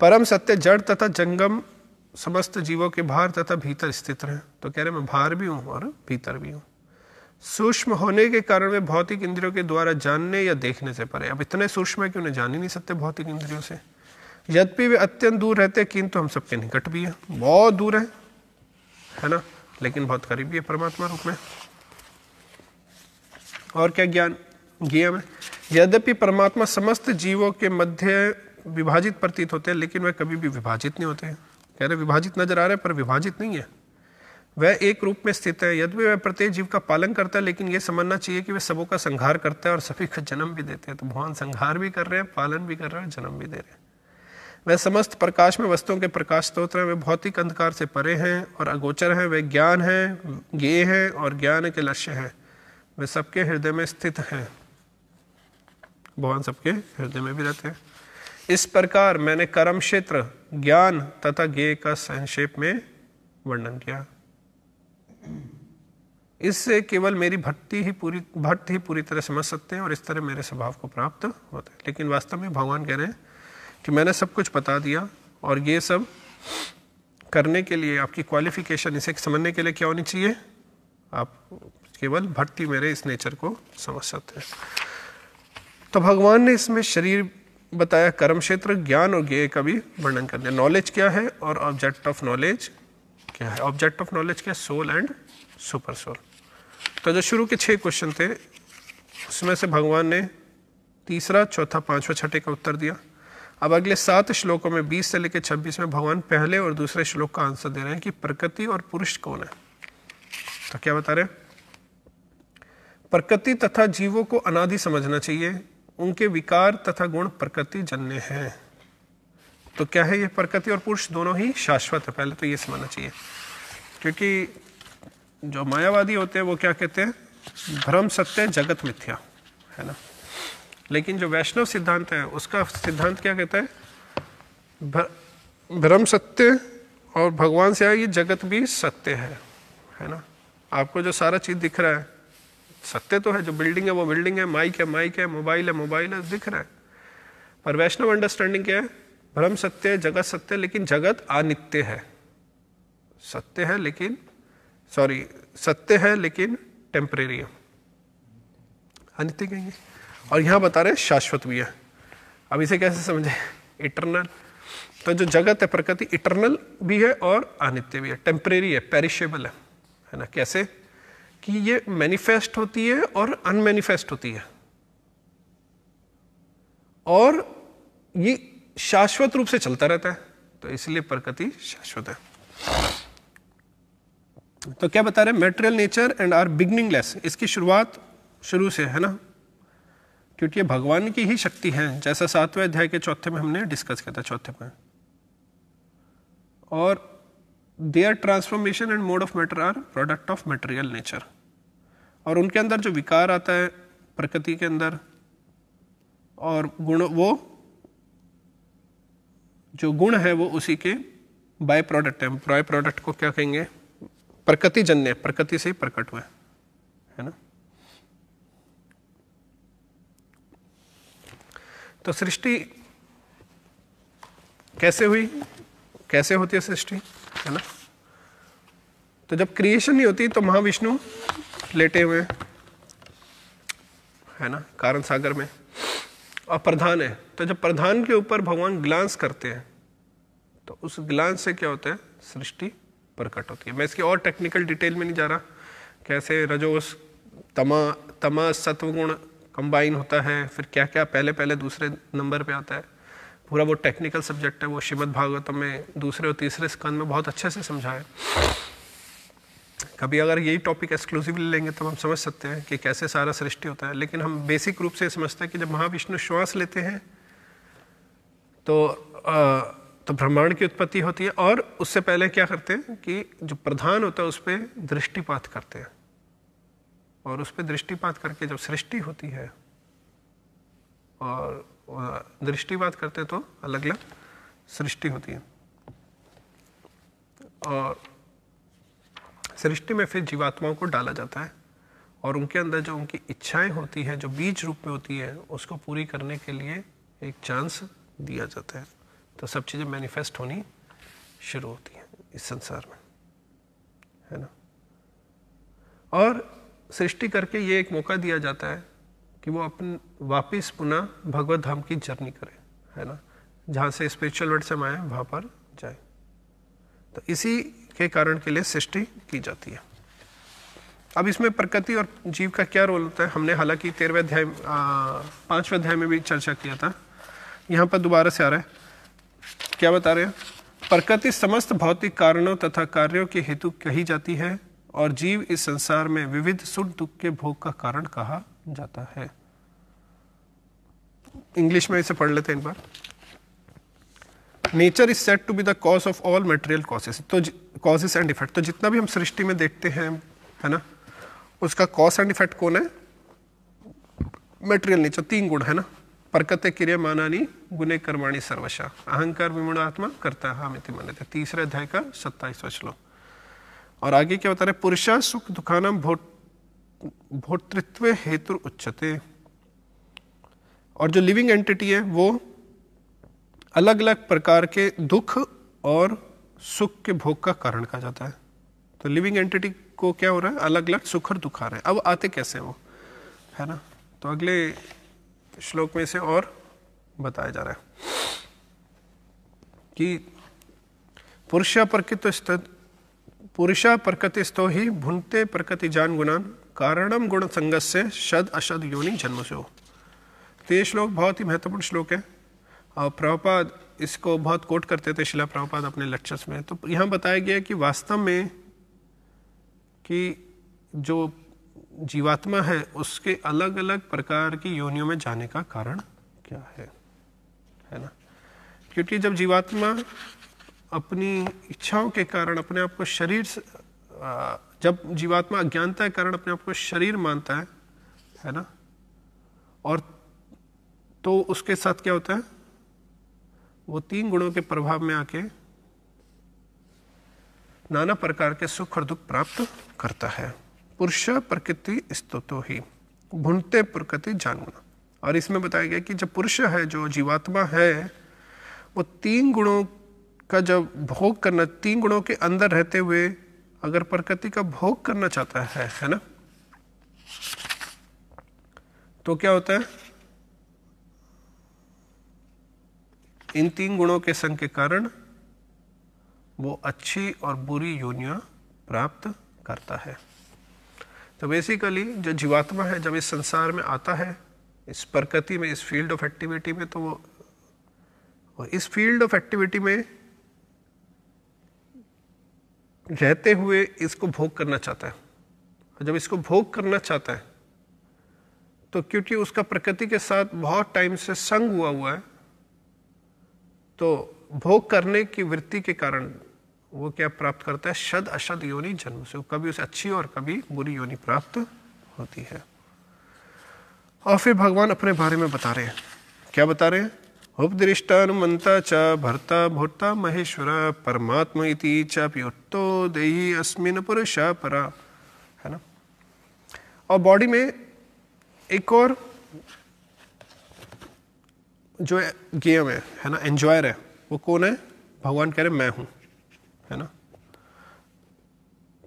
परम सत्य जड़ तथा जंगम समस्त जीवों के बाहर तथा भीतर स्थित है। तो कह रहे मैं बाहर भी हूं और भीतर भी हूं। सूक्ष्म होने के कारण वे भौतिक इंद्रियों के द्वारा जानने या देखने से परे। अब इतने सूक्ष्म है कि उन्हें जान ही नहीं सकते भौतिक इंद्रियों से। यद्यपि वे अत्यंत दूर रहते हैं, किंतु हम सबके निकट भी है, बहुत दूर है ना, लेकिन बहुत करीब भी है परमात्मा रूप में। और क्या ज्ञान में, यद्यपि परमात्मा समस्त जीवों के मध्य विभाजित प्रतीत होते हैं, लेकिन वह कभी भी विभाजित नहीं होते। कह रहे विभाजित नजर आ रहे हैं पर विभाजित नहीं है, वह एक रूप में स्थित है। यद्यपि वह प्रत्येक जीव का पालन करता है, लेकिन यह समझना चाहिए कि वह सबों का संहार करता है और सभी को जन्म भी देते हैं। तो भगवान संहार भी कर रहे हैं, पालन भी कर रहे हैं, जन्म भी दे रहे हैं। वह समस्त प्रकाश में वस्तुओं के प्रकाश स्रोत हैं, वे भौतिक अंधकार से परे हैं और अगोचर हैं। वे ज्ञान है, ज्ञेय है और ज्ञान के लक्ष्य है। वे सबके हृदय में स्थित हैं। भगवान सबके हृदय में भी रहते हैं। इस प्रकार मैंने कर्म क्षेत्र, ज्ञान तथा ज्ञेय का संक्षेप में वर्णन किया। इससे केवल मेरी भक्त ही पूरी तरह समझ सकते हैं और इस तरह मेरे स्वभाव को प्राप्त होता है। लेकिन वास्तव में भगवान कह रहे हैं कि मैंने सब कुछ बता दिया, और ये सब करने के लिए आपकी क्वालिफिकेशन, इसे समझने के लिए क्या होनी चाहिए, आप केवल भक्ति मेरे इस नेचर को समझ सकते हैं। तो भगवान ने इसमें शरीर बताया, कर्म क्षेत्र, ज्ञान और ज्ञेय का भी वर्णन कर दिया। नॉलेज क्या है और ऑब्जेक्ट ऑफ नॉलेज क्या है। ऑब्जेक्ट ऑफ नॉलेज क्या है, सोल एंड सुपर सोल। तो जो शुरू के 6 क्वेश्चन थे उसमें से भगवान ने तीसरा, चौथा, 5वां, 6ठे का उत्तर दिया। अब अगले 7 श्लोकों में 20 से लेकर 26 में भगवान पहले और दूसरे श्लोक का आंसर दे रहे हैं कि प्रकृति और पुरुष कौन है। तो क्या बता रहे हैं, प्रकृति तथा जीवों को अनादि समझना चाहिए, उनके विकार तथा गुण प्रकृति जन्य हैं। तो क्या है ये, प्रकृति और पुरुष दोनों ही शाश्वत है, पहले तो ये समझना चाहिए। क्योंकि जो मायावादी होते हैं वो क्या कहते हैं, भ्रम सत्य जगत मिथ्या, है ना। लेकिन जो वैष्णव सिद्धांत है उसका सिद्धांत क्या कहता है, भ्रम सत्य और भगवान से आया ये जगत भी सत्य है ना। आपको जो सारा चीज दिख रहा है सत्य तो है, जो बिल्डिंग है वो बिल्डिंग है, माइक है, मोबाइल है, दिख रहा है। पर वैष्णव अंडरस्टैंडिंग क्या है, भ्रम सत्य है, जगत सत्य है, लेकिन जगत अनित्य है। सत्य है लेकिन टेम्परेरी है, अनित्य कहेंगे। और यहां बता रहे शाश्वत भी है। अब इसे कैसे समझे, इटर्नल। तो जो जगत है, प्रकृति इटर्नल भी है और अनित्य भी है, टेम्परेरी है, पेरिशेबल है ना। कैसे कि ये मैनिफेस्ट होती है और अनमैनिफेस्ट होती है, और ये शाश्वत रूप से चलता रहता है, तो इसलिए प्रकृति शाश्वत है। तो क्या बता रहे हैं, material nature and are beginningless, इसकी शुरुआत शुरू से है ना, क्योंकि ये भगवान की ही शक्ति है, जैसा 7वें अध्याय के 4 में हमने डिस्कस किया था, 4 में। और their transformation and mode of matter are product of material nature, और उनके अंदर जो विकार आता है प्रकृति के अंदर और गुण, वो जो गुण है वो उसी के बाय प्रोडक्ट है। बाय प्रोडक्ट को क्या कहेंगे, प्रकृति जन्य, प्रकृति से ही प्रकट हुए, है ना। तो सृष्टि कैसे हुई, कैसे होती है सृष्टि, है ना। तो जब क्रिएशन नहीं होती तो महाविष्णु लेटे हुए है ना कारण सागर में, और प्रधान है। तो जब प्रधान के ऊपर भगवान ग्लांस करते हैं तो उस ग्लांस से क्या होता है, सृष्टि प्रकट होती है। मैं इसकी और टेक्निकल डिटेल में नहीं जा रहा, कैसे रजोस तमा सत्व गुण कंबाइन होता है, फिर क्या क्या पहले पहले दूसरे नंबर पे आता है, पूरा वो टेक्निकल सब्जेक्ट है। वो श्रीमद् भागवतम में दूसरे और तीसरे स्कंद में बहुत अच्छे से समझाया। कभी अगर यही टॉपिक एक्सक्लूसिवली लेंगे तो हम समझ सकते हैं कि कैसे सारा सृष्टि होता है, लेकिन हम बेसिक रूप से समझते हैं कि जब महाविष्णु श्वास लेते हैं तो ब्रह्मांड की उत्पत्ति होती है, और उससे पहले क्या करते हैं कि जो प्रधान होता है उस पर दृष्टिपात करते हैं, और उस पर दृष्टिपात करके जब सृष्टि होती है और दृष्टिपात करते हैं तो अलग अलग सृष्टि होती है। और सृष्टि में फिर जीवात्माओं को डाला जाता है, और उनके अंदर जो उनकी इच्छाएं होती है, जो बीज रूप में होती है, उसको पूरी करने के लिए एक चांस दिया जाता है। तो सब चीज़ें मैनिफेस्ट होनी शुरू होती हैं इस संसार में, है ना। और सृष्टि करके ये एक मौका दिया जाता है कि वो अपन वापस पुनः भगवत धाम की जर्नी करे, है ना, जहाँ से स्पिरिचुअल वर्ल्ड से हम आए वहाँ पर जाए। तो इसी के कारण के लिए सृष्टि की जाती है। अब इसमें प्रकृति और जीव का क्या रोल होता है, हमने हालांकि 13वें अध्याय 5वें अध्याय में भी चर्चा किया था, यहाँ पर दोबारा से आ रहा है। क्या बता रहे हैं, प्रकृति समस्त भौतिक कारणों तथा कार्यों के हेतु कही जाती है, और जीव इस संसार में विविध सुख दुख के भोग का कारण कहा जाता है। इंग्लिश में इसे पढ़ लेते हैं एक बार। Nature is said to be the cause of all material causes, तो कॉजेस एंड इफेक्ट, तो जितना भी हम सृष्टि में देखते हैं, है ना, उसका कॉज एंड इफेक्ट कौन है, मटेरियल नेचर। 3 गुण है ना, प्रकृति क्रिया मानानी गुणे कर्माणी सर्वशा, अहंकार विमूढ़ आत्मा करता है हामिति मान्यते, 3रे अध्याय का 27वां श्लोक। और आगे क्या बता रहे, पुरुषा सुख दुखानाम भोक्तृत्व हेतु उच्यते, और जो लिविंग एंटिटी है वो अलग अलग प्रकार के दुख और सुख के भोग का कारण कहा जाता है। तो लिविंग एंटिटी को क्या हो रहा है, अलग अलग सुख और दुख आ रहे हैं। अब आते कैसे वो, है ना, तो अगले श्लोक में से और बताया जा रहा है कि पुरुषा प्रकृतिस्थो ही भुनते प्रकृति जान गुणान कारणम गुण संगस्य शद अशद योनि जन्म से हो। तो ये श्लोक बहुत ही महत्वपूर्ण श्लोक है, और प्रभुपाद इसको बहुत कोट करते थे, शिला प्रभुपाद अपने लेक्चर्स में। तो यहाँ बताया गया कि वास्तव में कि जो जीवात्मा है उसके अलग अलग प्रकार की योनियों में जाने का कारण क्या है ना। क्योंकि जब जीवात्मा अपनी इच्छाओं के कारण अपने आप को शरीर, जब जीवात्मा अज्ञानता के कारण अपने आप को शरीर मानता है ना, और तो उसके साथ क्या होता है, वो 3 गुणों के प्रभाव में आके नाना प्रकार के सुख और दुख प्राप्त करता है। पुरुष प्रकृति स्तुतो ही भुनते प्रकृति जानना। और इसमें बताया गया कि जब पुरुष है, जो जीवात्मा है, वो 3 गुणों का जब भोग करना, 3 गुणों के अंदर रहते हुए अगर प्रकृति का भोग करना चाहता है ना, तो क्या होता है, इन 3 गुणों के संग के कारण वो अच्छी और बुरी योनियां प्राप्त करता है। तो बेसिकली जो जीवात्मा है जब इस संसार में आता है, इस प्रकृति में, इस फील्ड ऑफ एक्टिविटी में, तो वो इस फील्ड ऑफ एक्टिविटी में रहते हुए इसको भोग करना चाहता है। और जब इसको भोग करना चाहता है तो क्योंकि उसका प्रकृति के साथ बहुत टाइम से संग हुआ है, तो भोग करने की वृत्ति के कारण वो क्या प्राप्त करता है? शद अशद योनि जन्म से। कभी उसे अच्छी और कभी बुरी योनि प्राप्त होती है। और फिर भगवान अपने बारे में बता रहे हैं। क्या बता रहे हैं? उपदृष्टा अनुमंता च भर्ता भोक्ता महेश्वर परमात्मा इति चाप्युक्तो देहि अस्मिन् पुरुषा परा, है ना। और बॉडी में एक और जो गेम है ना, एंजॉयर है, वो कौन है? भगवान कह रहे मैं हूं, है ना।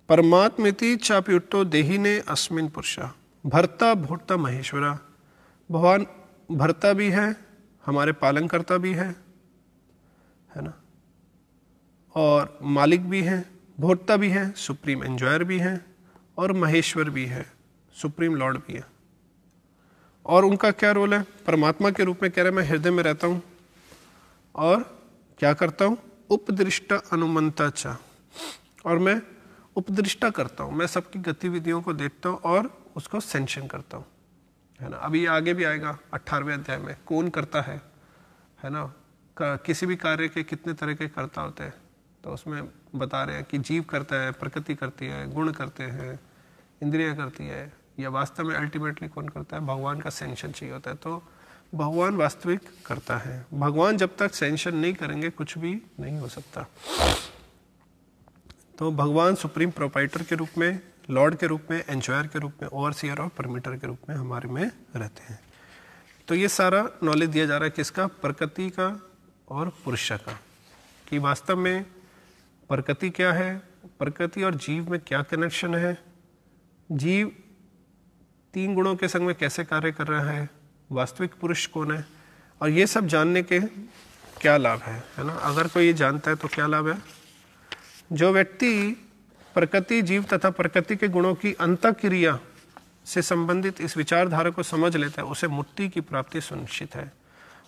परमात्मेति चाप्युक्तो देहि ने अस्मिन् पुरुषा भर्ता भोक्ता महेश्वरा। भगवान भर्ता भी है, हमारे पालनकर्ता भी है ना, और मालिक भी है, भोक्ता भी है, सुप्रीम एंजॉयर भी है, और महेश्वर भी है, सुप्रीम लॉर्ड भी है। और उनका क्या रोल है? परमात्मा के रूप में कह रहे मैं हृदय में रहता हूं और क्या करता हूं? उपदृष्टा अनुमंता च, और मैं उपदृष्टा करता हूं, मैं सबकी गतिविधियों को देखता हूं और उसको सेंशन करता हूं, है ना। अभी आगे भी आएगा 18वें अध्याय में कौन करता है ना। किसी भी कार्य के कितने तरह के कर्ता होते हैं, तो उसमें बता रहे हैं कि जीव करता है, प्रकृति करती है, गुण करते हैं, इंद्रियां करती है, या वास्तव में अल्टीमेटली कौन करता है? भगवान का सेंशन चाहिए होता है। तो भगवान वास्तविक करता है। भगवान जब तक सेंशन नहीं करेंगे कुछ भी नहीं हो सकता। तो भगवान सुप्रीम प्रोपाइटर के रूप में, लॉर्ड के रूप में, एंजॉयर के रूप में, ओवरसीयर और परमिटर के रूप में हमारे में रहते हैं। तो ये सारा नॉलेज दिया जा रहा है किसका? प्रकृति का और पुरुष का, कि वास्तव में प्रकृति क्या है, प्रकृति और जीव में क्या कनेक्शन है, जीव 3 गुणों के संग में कैसे कार्य कर रहा है, वास्तविक पुरुष कौन है, और ये सब जानने के क्या लाभ है ना। अगर कोई ये जानता है तो क्या लाभ है? जो व्यक्ति प्रकृति, जीव तथा प्रकृति के गुणों की अंतःक्रिया से संबंधित इस विचारधारा को समझ लेता है, उसे मुक्ति की प्राप्ति सुनिश्चित है,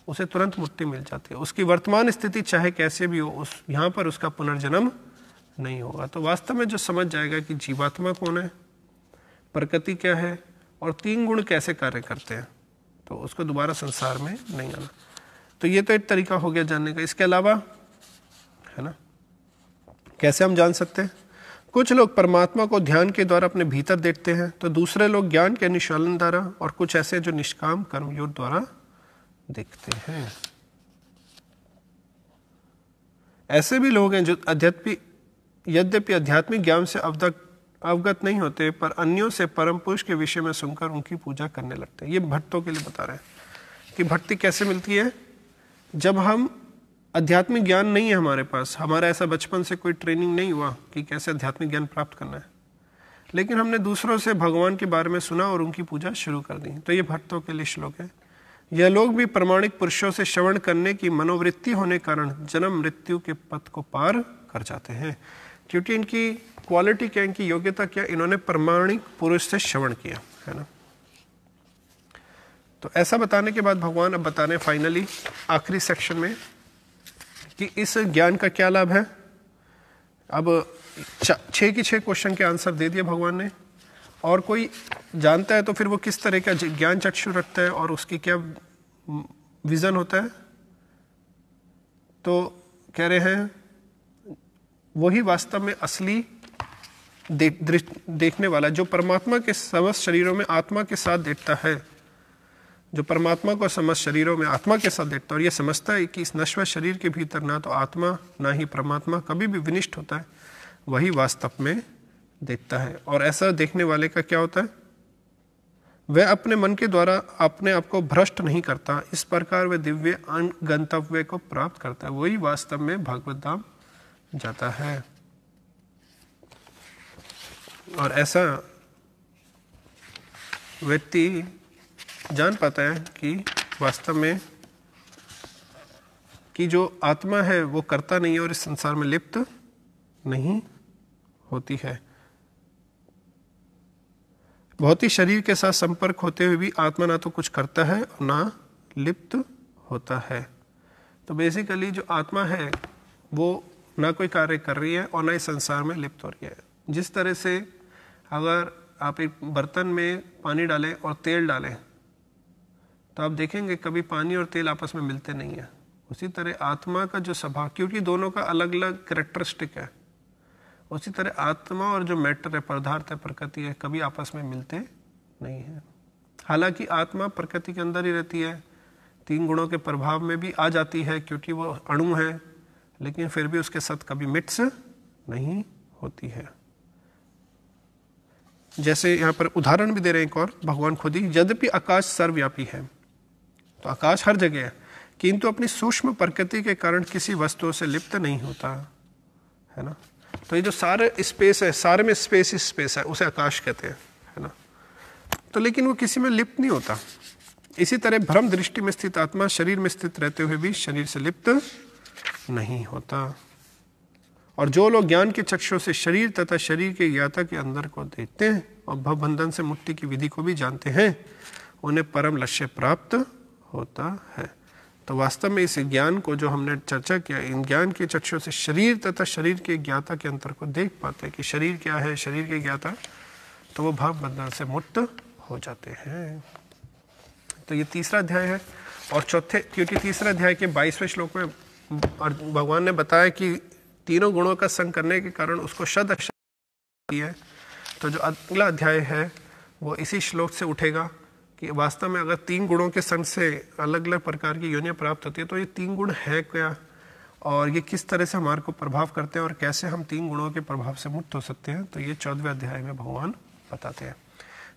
उसे तुरंत मुक्ति मिल जाती है। उसकी वर्तमान स्थिति चाहे कैसे भी हो, उस यहाँ पर उसका पुनर्जन्म नहीं होगा। तो वास्तव में जो समझ जाएगा कि जीवात्मा कौन है, प्रकृति क्या है और 3 गुण कैसे कार्य करते हैं, तो उसको दोबारा संसार में नहीं आना। तो ये तो एक तरीका हो गया जानने का। इसके अलावा है ना, कैसे हम जान सकते हैं? कुछ लोग परमात्मा को ध्यान के द्वारा अपने भीतर देखते हैं, तो दूसरे लोग ज्ञान के अनुशीलन द्वारा, और कुछ ऐसे जो निष्काम कर्मयोग द्वारा देखते हैं। ऐसे भी लोग हैं जो यद्यपि आध्यात्मिक ज्ञान से अवगत नहीं होते, पर अन्यों से परम पुरुष के विषय में सुनकर उनकी पूजा करने लगते हैं। ये भक्तों के लिए बता रहे हैं कि भक्ति कैसे मिलती है। जब हम आध्यात्मिक ज्ञान नहीं है हमारे पास, हमारा ऐसा बचपन से कोई ट्रेनिंग नहीं हुआ कि कैसे आध्यात्मिक ज्ञान प्राप्त करना है, लेकिन हमने दूसरों से भगवान के बारे में सुना और उनकी पूजा शुरू कर दी, तो ये भक्तों के लिए श्लोक है। यह लोग भी प्रमाणिक पुरुषों से श्रवण करने की मनोवृत्ति होने कारण जन्म मृत्यु के पथ को पार कर जाते हैं, क्योंकि इनकी क्वालिटी क्या, इनकी योग्यता क्या, इन्होंने प्रमाणिक पुरुष से श्रवण किया, है ना। तो ऐसा बताने के बाद भगवान अब बता रहे हैं फाइनली आखिरी सेक्शन में कि इस ज्ञान का क्या लाभ है। अब 6 के 6 क्वेश्चन के आंसर दे दिए भगवान ने, और कोई जानता है तो फिर वो किस तरह का ज्ञान चक्षु रखता है और उसकी क्या विजन होता है। तो कह रहे हैं वही वास्तव में असली देखने वाला, जो परमात्मा के समस्त शरीरों में आत्मा के साथ देखता है, जो परमात्मा को समस्त शरीरों में आत्मा के साथ देखता है और ये समझता है कि इस नश्वर शरीर के भीतर ना तो आत्मा ना ही परमात्मा कभी भी विनिष्ट होता है, वही वास्तव में देखता है। और ऐसा देखने वाले का क्या होता है? वह अपने मन के द्वारा अपने आप को भ्रष्ट नहीं करता, इस प्रकार वह दिव्य गंतव्य को प्राप्त करता है, वही वास्तव में भगवत धाम जाता है। और ऐसा व्यक्ति जान पाता है कि वास्तव में कि जो आत्मा है वो करता नहीं है और इस संसार में लिप्त नहीं होती है। भौतिक शरीर के साथ संपर्क होते हुए भी आत्मा ना तो कुछ करता है और ना लिप्त होता है। तो बेसिकली जो आत्मा है वो ना कोई कार्य कर रही है और ना इस संसार में लिप्त हो रही है। जिस तरह से अगर आप एक बर्तन में पानी डालें और तेल डालें तो आप देखेंगे कभी पानी और तेल आपस में मिलते नहीं है। उसी तरह आत्मा का जो स्वभाव, क्योंकि दोनों का अलग अलग कैरेक्टरिस्टिक है, उसी तरह आत्मा और जो मैटर है, पदार्थ है, प्रकृति है, कभी आपस में मिलते नहीं है। हालांकि आत्मा प्रकृति के अंदर ही रहती है, 3 गुणों के प्रभाव में भी आ जाती है क्योंकि वो अणु है, लेकिन फिर भी उसके साथ कभी मिक्स नहीं होती है। जैसे यहाँ पर उदाहरण भी दे रहे हैं एक और, भगवान खुद ही, यद्यपि आकाश सर्वव्यापी है, तो आकाश हर जगह है, किंतु अपनी सूक्ष्म प्रकृति के कारण किसी वस्तु से लिप्त नहीं होता है ना। तो ये जो सारे स्पेस है, सारे में स्पेस ही स्पेस है, उसे आकाश कहते हैं, है ना। तो लेकिन वो किसी में लिप्त नहीं होता। इसी तरह भ्रम दृष्टि में स्थित आत्मा शरीर में स्थित रहते हुए भी शरीर से लिप्त नहीं होता। और जो लोग ज्ञान के चक्षु से शरीर तथा शरीर के ज्ञाता के अंदर को देखते हैं और भवबंधन से मुक्ति की विधि को भी जानते हैं, उन्हें परम लक्ष्य प्राप्त होता है। तो वास्तव में इस ज्ञान को जो हमने चर्चा किया, इन ज्ञान के चक्षु से शरीर तथा शरीर के ज्ञाता के अंतर को देख पाते हैं कि शरीर क्या है, शरीर के ज्ञाता, तो वो भाव बंधन से मुक्त हो जाते हैं। तो ये तीसरा अध्याय है। और चौथे, क्योंकि तीसरा अध्याय के 22वें श्लोक में भगवान ने बताया कि तीनों गुणों का संग करने के कारण उसको शद है। तो जो अगला अध्याय है वो इसी श्लोक से उठेगा कि वास्तव में अगर 3 गुणों के संग से अलग अलग प्रकार की योनियां प्राप्त होती है, तो ये 3 गुण है क्या, और ये किस तरह से हमारे को प्रभाव करते हैं, और कैसे हम 3 गुणों के प्रभाव से मुक्त हो सकते हैं, तो ये 14वें अध्याय में भगवान बताते हैं।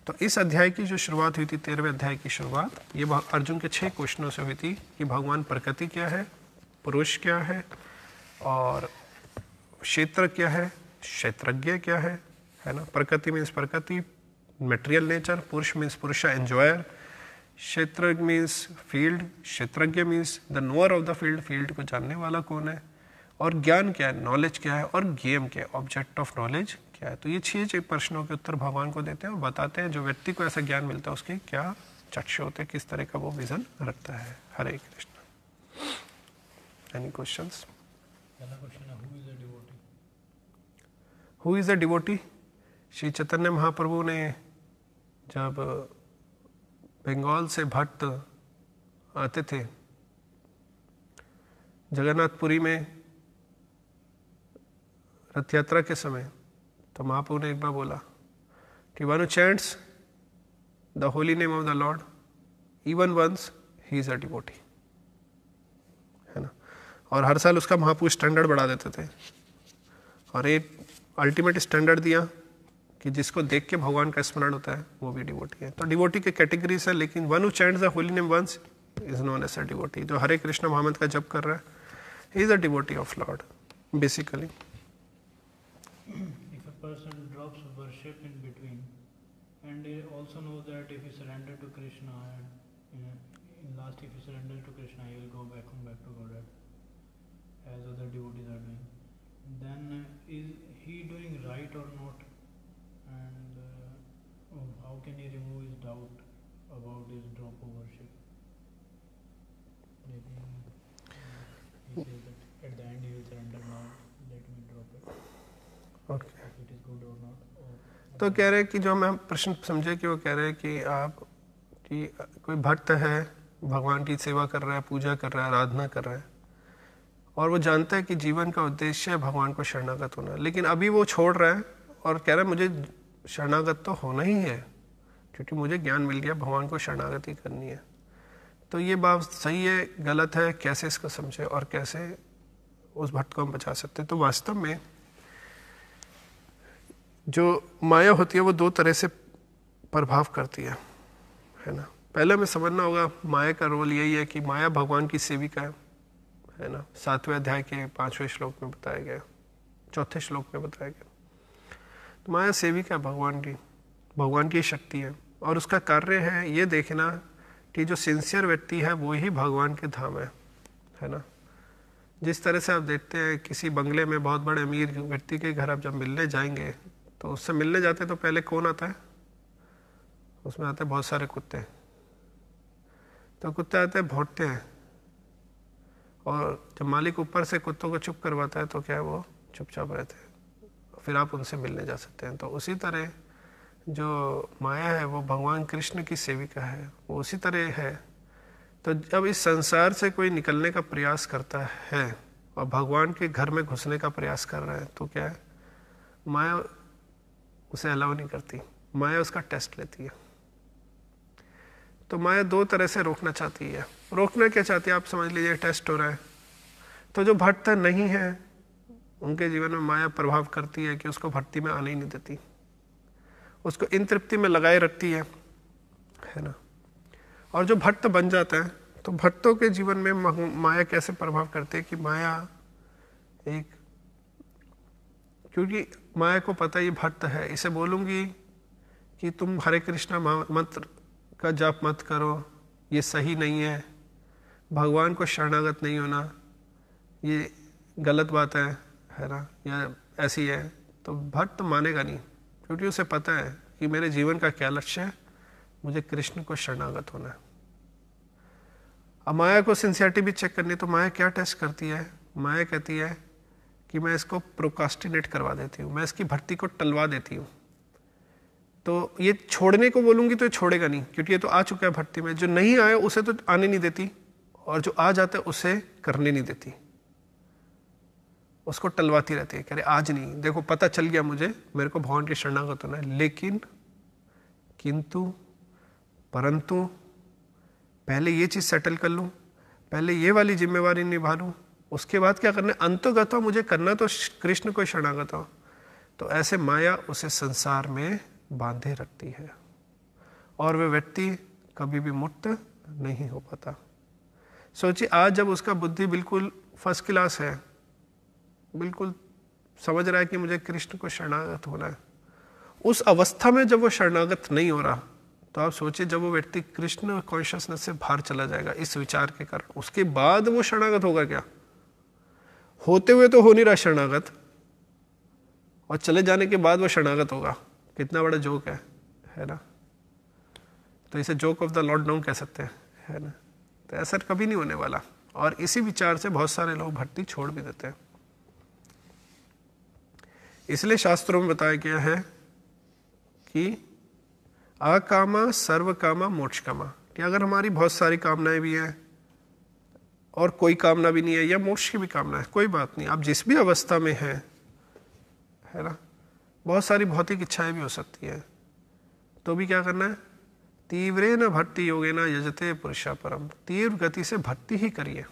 तो इस अध्याय की जो शुरुआत हुई थी, 13वें अध्याय की शुरुआत, ये अर्जुन के 6 क्वेश्चनों से हुई थी कि भगवान प्रकृति क्या है, पुरुष क्या है, और क्षेत्र क्या है, क्षेत्रज्ञ क्या है ना। प्रकृति मीन्स प्रकृति, मटेरियल नेचर, पुरुष मीन्स पुरुष एंजॉयर, क्षेत्र मीन्स फील्ड, क्षेत्रज्ञ means the knower of the field, field को जानने वाला कौन है, और ज्ञान क्या है, नॉलेज क्या है, और गेम क्या है, ऑब्जेक्ट ऑफ नॉलेज क्या है। तो ये 6 प्रश्नों के उत्तर भगवान को देते हैं और बताते हैं जो व्यक्ति को ऐसा ज्ञान मिलता है उसके क्या चक्षु होते हैं, किस तरह का वो विजन रखता है। Hare Krishna. Any questions? Who is a devotee? Shri Chaitanya Mahaprabhu ने जब बंगाल से भक्त आते थे जगन्नाथपुरी में रथ यात्रा के समय, तो महाप्रभु ने एक बार बोला कि one who chants the holy name of the lord even once he is a devotee, है ना। और हर साल उसका महाप्रभु स्टैंडर्ड बढ़ा देते थे, और एक अल्टीमेट स्टैंडर्ड दिया कि जिसको देख के भगवान का स्मरण होता है वो भी डिवोटी है। तो डिवोटी के कैटेगरीज है, लेकिन one who chants the holy name once is known as a devotee. जो हरे कृष्ण महामंत्र का जप कर रहा है is a devotee of lord basically. If a person drops worship in between, and he also knows that if he surrender to Krishna, and in last if he surrender to Krishna, he will go back to Godhead, as other devotees are doing, then is he doing right or not? And how can he remove his doubt about his drop of worship? Maybe he says that at the end he will surrender, now let me drop it. Okay. If it is good or not. तो कह रहे हैं कि जो हम प्रश्न समझे कि वो कह रहे हैं कि आप कि कोई भक्त है, भगवान की सेवा कर रहा है, पूजा कर रहा है, आराधना कर रहा है, और वो जानता है कि जीवन का उद्देश्य है भगवान को शरणागत होना, लेकिन अभी वो छोड़ रहा है और कह रहा है मुझे शरणागत तो होना ही है क्योंकि मुझे ज्ञान मिल गया, भगवान को शरणागति करनी है। तो ये बात सही है, गलत है, कैसे इसको समझे और कैसे उस भक्त को हम बचा सकते हैं? तो वास्तव में जो माया होती है वो 2 तरह से प्रभाव करती है ना। पहले हमें समझना होगा माया का रोल यही है कि माया भगवान की सेविका है ना। 7वें अध्याय के 5वें श्लोक में बताया गया, 4थे श्लोक में बताया गया। तो माया सेविका भगवान की शक्ति है, और उसका कार्य है ये देखना कि जो सिंसियर व्यक्ति है वो ही भगवान के धाम है ना। जिस तरह से आप देखते हैं किसी बंगले में बहुत बड़े अमीर व्यक्ति के घर आप जब मिलने जाएंगे तो उससे मिलने जाते तो पहले कौन आता है? उसमें आते हैं बहुत सारे कुत्ते। तो कुत्ते आते हैं, भौंकते हैं, और जब मालिक ऊपर से कुत्तों को चुप करवाता है तो क्या है, वो चुपचाप रहते हैं, फिर आप उनसे मिलने जा सकते हैं। तो उसी तरह जो माया है वो भगवान कृष्ण की सेविका है, वो उसी तरह है। तो जब इस संसार से कोई निकलने का प्रयास करता है और भगवान के घर में घुसने का प्रयास कर रहा है तो क्या है, माया उसे अलाउ नहीं करती, माया उसका टेस्ट लेती है। तो माया दो तरह से रोकना चाहती है। रोकना क्या चाहती है, आप समझ लीजिए टेस्ट हो रहा है, तो जो भक्त नहीं है उनके जीवन में माया प्रभाव करती है कि उसको भक्ति में आने ही नहीं देती, उसको इन तृप्ति में लगाए रखती है ना। और जो भक्त बन जाता है तो भक्तों के जीवन में माया कैसे प्रभाव करती है कि माया एक, क्योंकि माया को पता ये भक्त है, इसे बोलूंगी कि तुम हरे कृष्णा मंत्र का जाप मत करो, ये सही नहीं है, भगवान को शरणागत नहीं होना ये गलत बात है ना, या ऐसी है, तो भक्त मानेगा नहीं, क्योंकि उसे पता है कि मेरे जीवन का क्या लक्ष्य है, मुझे कृष्ण को शरणागत होना है। अब माया को सिंसियरिटी भी चेक करनी है, तो माया क्या टेस्ट करती है, माया कहती है कि मैं इसको प्रोकास्टिनेट करवा देती हूँ, मैं इसकी भक्ति को टलवा देती हूँ। तो ये छोड़ने को बोलूंगी तो ये छोड़ेगा नहीं, क्योंकि ये तो आ चुका है भक्ति में, जो नहीं आया उसे तो आने नहीं देती, और जो आ जाता है उसे करने नहीं देती, उसको टलवाती रहती है, कह रहे आज नहीं, देखो पता चल गया मुझे, मेरे को भगवान की शरणागत होना है, लेकिन किंतु परंतु पहले ये चीज सेटल कर लूं, पहले ये वाली जिम्मेवारी निभा लूं, उसके बाद क्या करना है, अंतगत मुझे करना तो कृष्ण को शरणागत हो। तो ऐसे माया उसे संसार में बांधे रखती है और वे व्यक्ति कभी भी मुक्त नहीं हो पाता। सोचिए आज जब उसका बुद्धि बिल्कुल फर्स्ट क्लास है, बिल्कुल समझ रहा है कि मुझे कृष्ण को शरणागत होना है, उस अवस्था में जब वो शरणागत नहीं हो रहा, तो आप सोचिए जब वो व्यक्ति कृष्ण कॉन्शियसनेस से बाहर चला जाएगा इस विचार के कारण, उसके बाद वो शरणागत होगा क्या? होते हुए तो हो नहीं रहा शरणागत, और चले जाने के बाद वो शरणागत होगा, कितना बड़ा जोक है ना। तो इसे joke of the Lord down कह सकते हैं, है ना। तो ऐसा कभी नहीं होने वाला, और इसी विचार से बहुत सारे लोग भक्ति छोड़ भी देते हैं। इसलिए शास्त्रों में बताया गया है कि अकामा सर्व कामा मोक्ष कामा, कि अगर हमारी बहुत सारी कामनाएं भी हैं और कोई कामना भी नहीं है, या मोक्ष की भी कामना है, कोई बात नहीं, आप जिस भी अवस्था में हैं, है ना, बहुत सारी भौतिक इच्छाएं भी हो सकती है, तो भी क्या करना है, तीव्रे न भक्ति योगे न यजते पुरुषा परम, तीव्र गति से भक्ति ही करिए,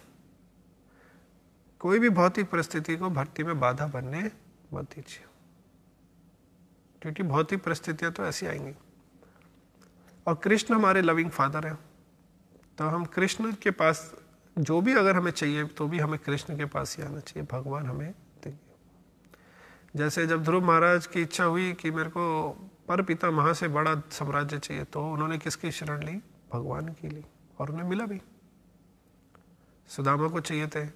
कोई भी भौतिक परिस्थिति को भक्ति में बाधा बनने मत दीजिए, क्योंकि भौतिक परिस्थितियां तो ऐसी आएंगी। और कृष्ण हमारे लविंग फादर हैं, तो हम कृष्ण के पास जो भी अगर हमें चाहिए तो भी हमें कृष्ण के पास ही आना चाहिए, भगवान हमें देंगे। जैसे जब ध्रुव महाराज की इच्छा हुई कि मेरे को पर पिता महा से बड़ा साम्राज्य चाहिए, तो उन्होंने किसकी शरण ली, भगवान की ली, और उन्हें मिला भी। सुदामा को चाहिए थे,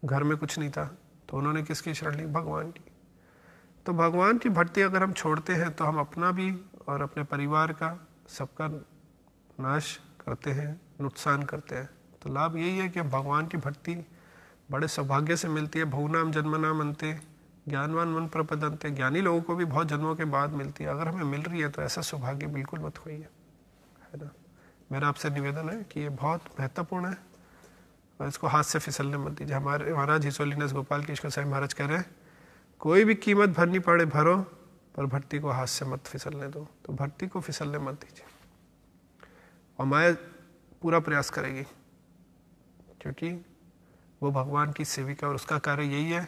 घर में कुछ नहीं था, तो उन्होंने किसकी शरण ली, भगवान की। तो भगवान की भक्ति अगर हम छोड़ते हैं तो हम अपना भी और अपने परिवार का सबका नाश करते हैं, नुकसान करते हैं। तो लाभ यही है कि भगवान की भक्ति बड़े सौभाग्य से मिलती है। बहुनाम जन्मनाम अंते ज्ञानवान मन प्रपदंते, ज्ञानी लोगों को भी बहुत जन्मों के बाद मिलती है। अगर हमें मिल रही है तो ऐसा सौभाग्य बिल्कुल मत खोइए, है ना। मेरा आपसे निवेदन है कि ये बहुत महत्वपूर्ण है और इसको हाथ से फिसलने मत दीजिए। हमारे महाराज हिज होलीनेस गोपाल कृष्ण साहब महाराज कह रहे हैं, कोई भी कीमत भरनी पड़े भरो, पर भक्ति को हाथ से मत फिसलने दो। तो भक्ति को फिसलने मत दीजिए, और माया पूरा प्रयास करेगी, क्योंकि वो भगवान की सेविका, और उसका कार्य यही है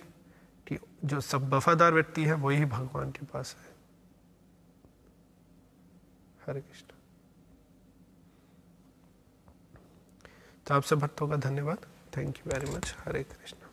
कि जो सब वफादार व्यक्ति है वही भगवान के पास है। हरे कृष्ण। तो आप सब भक्तों का धन्यवाद। Thank you very much. Hare Krishna.